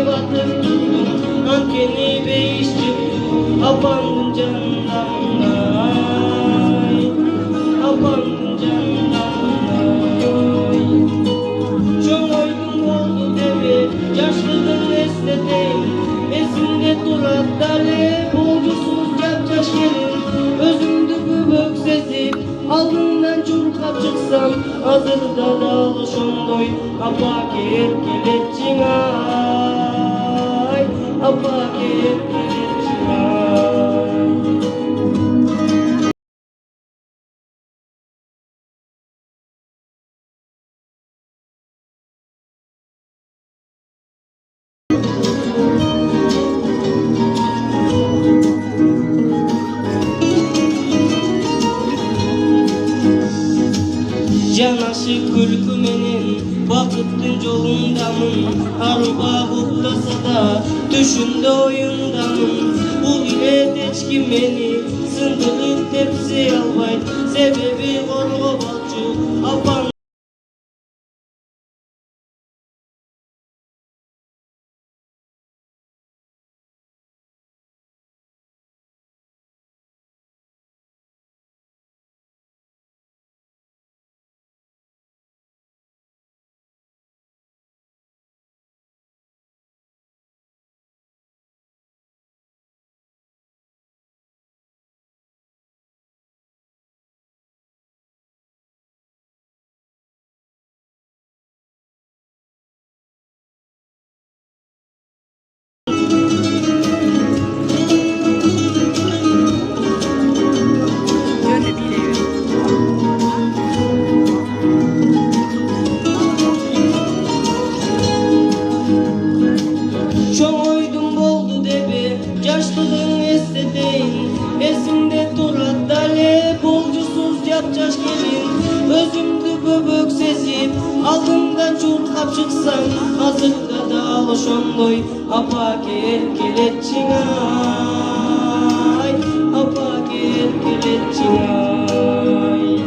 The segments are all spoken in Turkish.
batıp durdum, ankeni değiştim, apandım candan ay, apandım candan ay. Çok oydum oldu demi, yaşlıdır esneteyim, esimde durat dale, bolcusuz yapacak gelin, özümdü bübük sesi, aldığından çurkap çıksam, hazırda dağılışındoy, apak erkeletçin ay, apak erkeletçin ay. Canaşı külkümenin, vakıttın yolundamın, arba buktasa da, düşünde oyundamın. Bu ile teçkin beni, sındırıp tepsi albay, sebebi korku balcı, apan. Çok oydum boldu debi, yaşlılığın esnedeyin, esimde durat dale, bolcusuz yapacak gelin, özümdü böbök sezip, aldığımdan çurkap çıksam, hazırda dağılışındoy, apak erkeletçin ay, apak erkeletçin ay.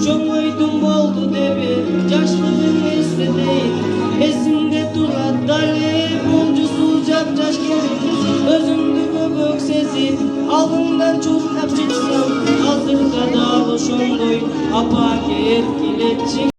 Çok oydum boldu debi, yaşlılığın esnedeyin, esimde durat dale, bolcusuz yapacak gelin, özümdü böbök sezip, aldığımdan çurkap çıksam, hazırda dağılışındoy, apak erkeletçin.